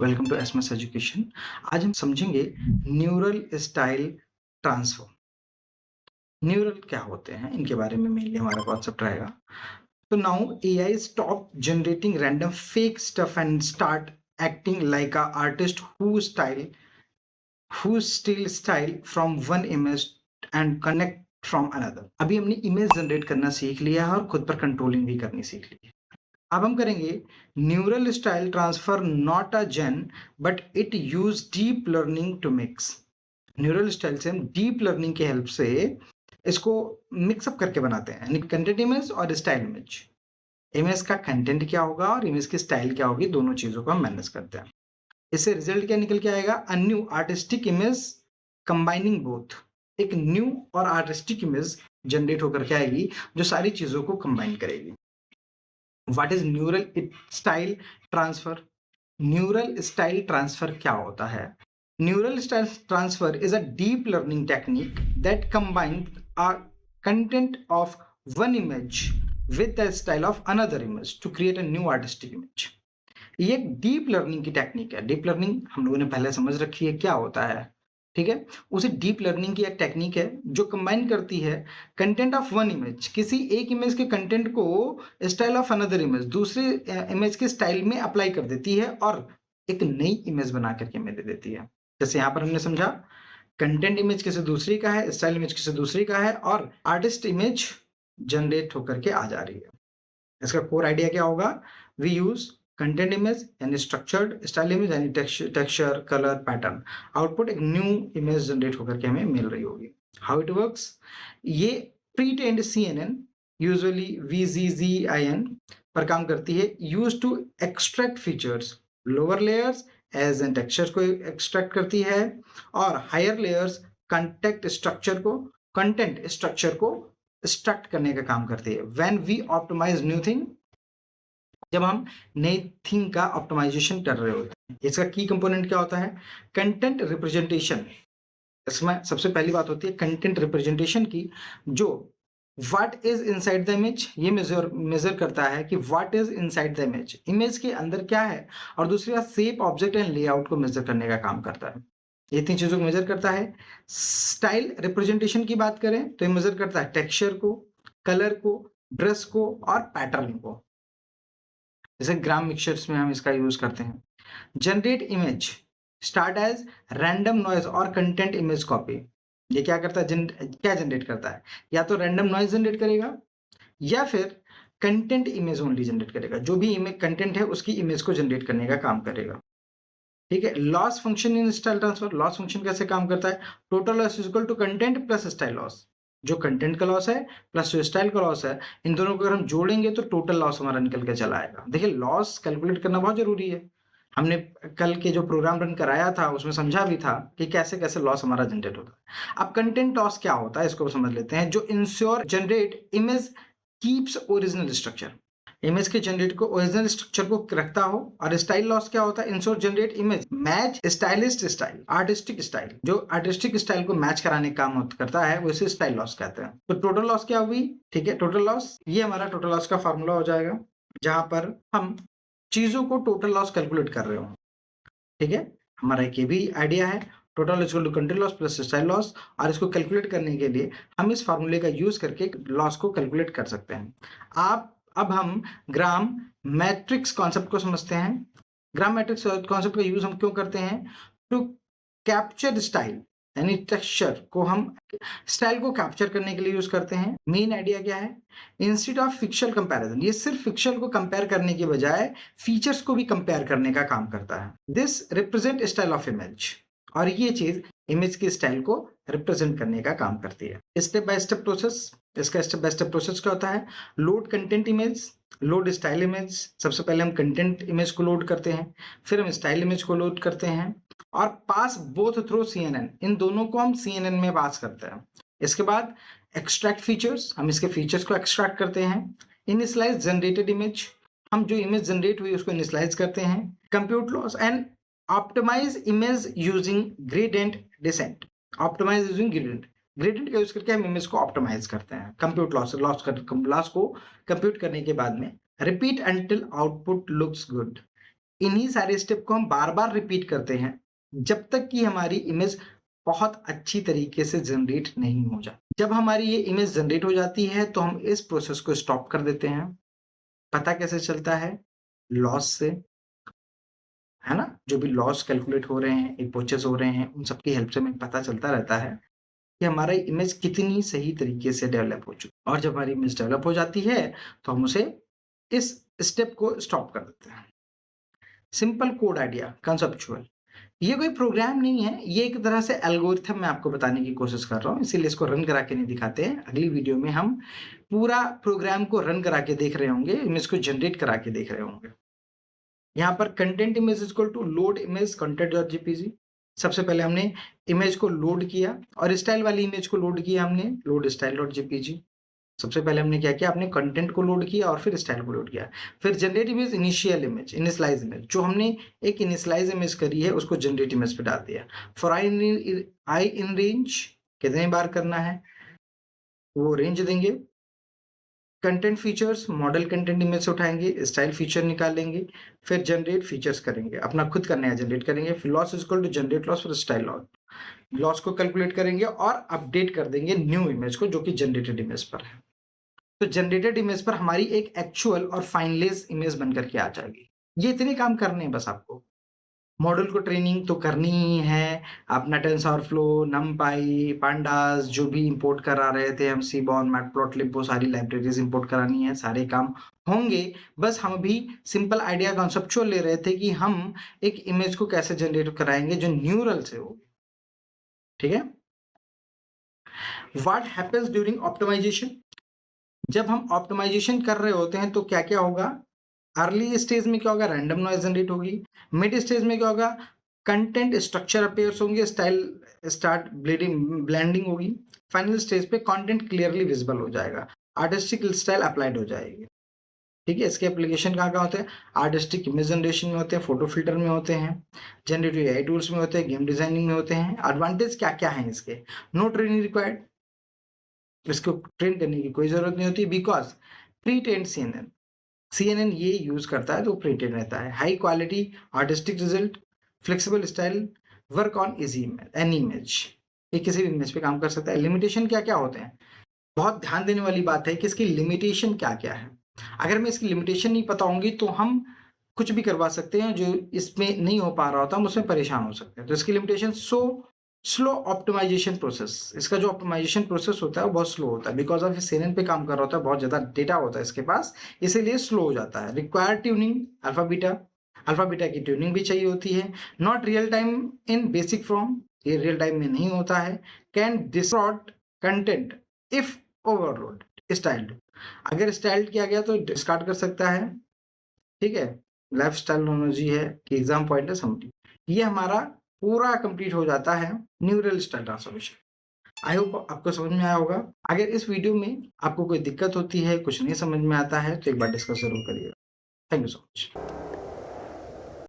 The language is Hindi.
Welcome to SMS education. आज हम समझेंगे न्यूरल स्टाइल ट्रांसफर। न्यूरल क्या होते हैं, इनके बारे में मेनली हमारा कॉन्सेप्ट रहेगा। तो now AI stop generating random fake stuff and start acting like a artist who steel style from one image and connect from another. अभी हमने इमेज जनरेट करना सीख लिया है और खुद पर कंट्रोलिंग भी करनी सीख ली है। अब हम करेंगे neural style transfer, not a gen but it use deep learning to mix. Neural style से हम डीप लर्निंग की हेल्प से इसको मिक्सअप करके बनाते हैं, यानी कंटेंट इमेज और स्टाइल इमेज। इमेज का कंटेंट क्या होगा और इमेज की स्टाइल क्या होगी, दोनों चीजों को हम मैनेज करते हैं। इससे रिजल्ट क्या निकल के आएगा? A new artistic image combining both. एक न्यू और आर्टिस्टिक इमेज जनरेट होकर के आएगी जो सारी चीजों को कंबाइन करेगी। What is neural style transfer? Neural style transfer क्या होता है? Neural style transfer is a deep learning technique that combines a content of one image with the style of another image to create a new artistic image. ये एक डीप लर्निंग की टेक्निक है। डीप लर्निंग हम लोगों ने पहले समझ रखी है क्या होता है, ठीक है। उसी डीप लर्निंग की एक टेक्निक है जो कंबाइन करती है कंटेंट ऑफ वन इमेज, किसी एक इमेज के कंटेंट को स्टाइल ऑफ अनदर इमेज, दूसरे इमेज के स्टाइल में अप्लाई कर देती है और एक नई इमेज बना करके हमें दे देती है। जैसे यहाँ पर हमने समझा, कंटेंट इमेज किसी दूसरी का है, स्टाइल इमेज किसी दूसरी का है और आर्टिस्ट इमेज जनरेट होकर के आ जा रही है। इसका कोर आइडिया क्या होगा? वी यूज कंटेंट इमेज यानी स्ट्रक्चर्ड, स्टाइल इमेज यानी टेक्सचर, कलर, पैटर्न। आउटपुट एक न्यू इमेज जनरेट होकर के हमें मिल रही होगी। How it works? ये pre trained CNN, usually VGGIN पर काम करती है। Use to extract features, lower layers as an texture को एक्सट्रैक्ट करती है और हायर लेयर्स कंटेंट स्ट्रक्चर को स्ट्रक्ट करने का काम करती है। When we optimise new thing, जब हम नई थिंग का ऑप्टिमाइजेशन कर रहे होते हैं। इसका की कंपोनेंट क्या होता है? Content representation. इसमें सबसे पहली बात होती है कंटेंट रिप्रेजेंटेशन की, जो what is inside the image, ये मेजर करता है कि what is inside the image, image के अंदर क्या है। और दूसरी बात शेप, ऑब्जेक्ट एंड लेआउट को मेजर करने का काम करता है। ये तीन चीजों को मेजर करता है। स्टाइल रिप्रेजेंटेशन की बात करें तो ये मेजर करता है टेक्सचर को, कलर को, ब्रश को और पैटर्न को। जैसे ग्राम मिक्सचर्स में हम इसका यूज करते हैं। Generate image start as random noise और कंटेंट इमेज कॉपी। ये क्या करता है? क्या जनरेट करता है? या तो रैंडम नॉइज जनरेट करेगा या फिर कंटेंट इमेज ओनली जनरेट करेगा। जो भी इमेज कंटेंट है उसकी इमेज को जनरेट करने का काम करेगा, ठीक है। Loss function in style transfer. Loss function कैसे काम करता है? Total loss is equal to content plus style loss. जो कंटेंट का लॉस है प्लस जो स्टाइल का लॉस है, इन दोनों को अगर हम जोड़ेंगे तो टोटल लॉस हमारा निकल के चला आएगा। देखिए, लॉस कैलकुलेट करना बहुत जरूरी है। हमने कल के जो प्रोग्राम रन कराया था उसमें समझा भी था कि कैसे कैसे लॉस हमारा जनरेट होता है। अब कंटेंट लॉस क्या होता है इसको समझ लेते हैं। जो ensure generate image keeps original structure, image के जनरेट को ओरिजिनल स्ट्रक्चर को रखता हो। और स्टाइल लॉस क्या होता है? Ensure generate image match stylist style, artistic style. जो आर्टिस्टिक स्टाइल को मैच कराने का काम करता है वो इसे स्टाइल लॉस कहते हैं। तो टोटल लॉस क्या हुई? ठीक है, टोटल लॉस, ये हमारा टोटल लॉस का फॉर्मूला हो जाएगा जहां पर हम चीजों को टोटल लॉस कैलकुलेट कर रहे हो, ठीक है। हमारा एक ये भी आइडिया है, total equal to country loss plus style loss. और इसको कैलकुलेट करने के लिए हम इस फार्मूले का यूज करके लॉस को कैलकुलेट कर सकते हैं। आप अब हम ग्राम मैट्रिक्स कॉन्सेप्ट को समझते हैं। ग्राम मैट्रिक्स कॉन्सेप्ट का यूज हम क्यों करते हैं? टू कैप्चर स्टाइल, यानी टेक्सचर को हम स्टाइल को कैप्चर करने के लिए यूज करते हैं। मेन आइडिया क्या है? इंस्टेड ऑफ फिक्शनल कंपैरिजन, ये सिर्फ फिक्शनल को कंपेयर करने के बजाय फीचर्स को भी कंपेयर करने का काम करता है। This represent style of image, और ये चीज इमेज के स्टाइल को रिप्रेजेंट करने का काम करती है। Step by step process. इसका स्टेप बाय स्टेप प्रोसेस क्या होता है? Load content image, load style image. सबसे पहले हम कंटेंट इमेज को लोड करते हैं, फिर हम स्टाइल इमेज को लोड करते हैं और पास बोथ थ्रू CNN, इन दोनों को हम CNN में पास करते हैं। इसके बाद एक्सट्रैक्ट फीचर्स, हम इसके फीचर्स को एक्सट्रैक्ट करते हैं। इनिशियलाइज जनरेटेड इमेज, हम जो इमेज जनरेट हुई उसको इनिशियलाइज करते हैं। Compute loss and optimise image using gradient descent. Optimise using gradient का यूज करके हम इमेज को ऑप्टिमाइज करते हैं। कंप्यूट लॉस को कंप्यूट करने के बाद में repeat until output looks good. इन्हीं सारे स्टेप को हम बार-बार रिपीट करते हैं, जब तक कि हमारी इमेज बहुत अच्छी तरीके से जनरेट नहीं हो जाती। जब हमारी ये इमेज जनरेट हो जाती है, तो हम इस प्रोसेस को स्टॉप कर देते हैं। पता कैसे चलता है? लॉस से, है ना? जो भी लॉस कैलकुलेट हो रहे हैं, एपोचेस हो रहे हैं, उन सब की हेल्प से हमें पता चलता रहता है कि हमारा इमेज कितनी सही तरीके से डेवलप हो चुकी है। और जब हमारी इमेज डेवलप हो जाती है, तो हम उसे इस स्टेप को स्टॉप कर देते हैं। Simple code idea, conceptual. ये कोई प्रोग्राम नहीं है, ये एक तरह से एल्गोरिथम मैं आपको बताने की कोशिश कर रहा हूँ, इसीलिए इसको रन करा के नहीं दिखाते हैं। अगली वीडियो में हम पूरा प्रोग्राम को रन करा के देख रहे होंगे, इमेज को जनरेट करा के देख रहे होंगे। यहाँ पर content image equal to load image content.jpg। सबसे पहले हमने इमेज को लोड किया और स्टाइल वाली इमेज को लोड किया हमने लोड style.jpg। सबसे पहले हमने क्या किया, अपने कंटेंट को लोड किया और फिर स्टाइल को लोड किया। फिर generate image initial image, initialise image, जो हमने एक इनिशियलाइज इमेज करी है उसको जनरेट इमेज पे डाल दिया। फॉर आई इन रेंज कितने बार करना है वो रेंज देंगे। Content features, model content image से उठाएंगे, स्टाइल फीचर निकालेंगे, फिर जनरेट फीचर्स करेंगे, अपना खुद का नया जनरेट करेंगे। फिर loss is equal to generate loss, फिर स्टाइल लॉस, लॉस को कैलकुलेट करेंगे और अपडेट कर देंगे न्यू इमेज को जो कि जनरेटेड इमेज पर है। तो जनरेटेड इमेज पर हमारी एक एक्चुअल और फाइनलाइज इमेज बन करके आ जाएगी। ये इतने काम करने हैं बस आपको। मॉडल को ट्रेनिंग तो करनी ही है, अपना टेंसरफ्लो, नमपाई, पांडास जो भी इंपोर्ट करा रहे थे हम, सीबॉर्न, मैटप्लॉटलिब, वो सारी लाइब्रेरीज इंपोर्ट करानी है, सारे काम होंगे। बस हम अभी सिंपल आइडिया कॉन्सेप्चुअल ले रहे थे कि हम एक इमेज को कैसे जनरेट कराएंगे जो न्यूरल से होगी। ठीक है। What happens during optimisation? जब हम ऑप्टिमाइजेशन कर रहे होते हैं तो क्या क्या होगा? अर्ली स्टेज में क्या होगा? रैंडम नॉइज जनरेट होगी। मिड स्टेज में क्या होगा? कंटेंट स्ट्रक्चर अपीयर्स होंगे, स्टाइल स्टार्ट ब्लेंडिंग होगी। फाइनल स्टेज पे कंटेंट क्लियरली विजिबल हो जाएगा, आर्टिस्टिक स्टाइल अप्लाइड हो जाएगी। ठीक है। इसके एप्लीकेशन कहाँ कहाँ होते हैं? आर्टिस्टिक इमेज जनरेशन में होते हैं, फोटो फिल्टर में होते हैं, जनरेटिव एआई टूल्स में होते हैं, गेम डिजाइनिंग में होते हैं। एडवांटेज क्या क्या है इसके? नो ट्रेनिंग रिक्वायर्ड, इसको ट्रेन करने की कोई जरूरत नहीं होती, बिकॉज प्री ट्रेन CNN ये यूज करता है तो प्री ट्रेन रहता है। High quality artistic result, flexible style, work on easy image, any image, ये किसी भी इमेज पे काम कर सकता है। लिमिटेशन क्या क्या होते हैं? बहुत ध्यान देने वाली बात है कि इसकी लिमिटेशन क्या क्या है। अगर मैं इसकी लिमिटेशन नहीं पता होंगी तो हम कुछ भी करवा सकते हैं, जो इसमें नहीं हो पा रहा होता हम उसमें परेशान हो सकते हैं। तो इसकी लिमिटेशन स्लो ऑप्टिमाइजेशन प्रोसेस, इसका जो ऑप्टिमाइजेशन प्रोसेस होता है वो बहुत स्लो होता है, बिकॉज ऑफ CNN पे काम कर रहा होता है, बहुत ज़्यादा डेटा होता है इसके पास, इसीलिए स्लो हो जाता है। रिक्वायर्ड ट्यूनिंग अल्फा बीटा की ट्यूनिंग भी चाहिए होती है। Not real time in basic form, ये रियल टाइम में नहीं होता है। Can distort content if overload styled, अगर स्टाइल्ड किया गया तो डिस्कार्ड कर सकता है। ठीक है। लाइफ स्टाइल नोलॉजी है कि एग्जाम पॉइंट है समरी। ये हमारा पूरा कंप्लीट हो जाता है neural style transformation. I hope आपको समझ में आया होगा। अगर इस वीडियो में आपको कोई दिक्कत होती है, कुछ नहीं समझ में आता है, तो एक बार डिस्कस जरूर करिएगा। Thank you so much.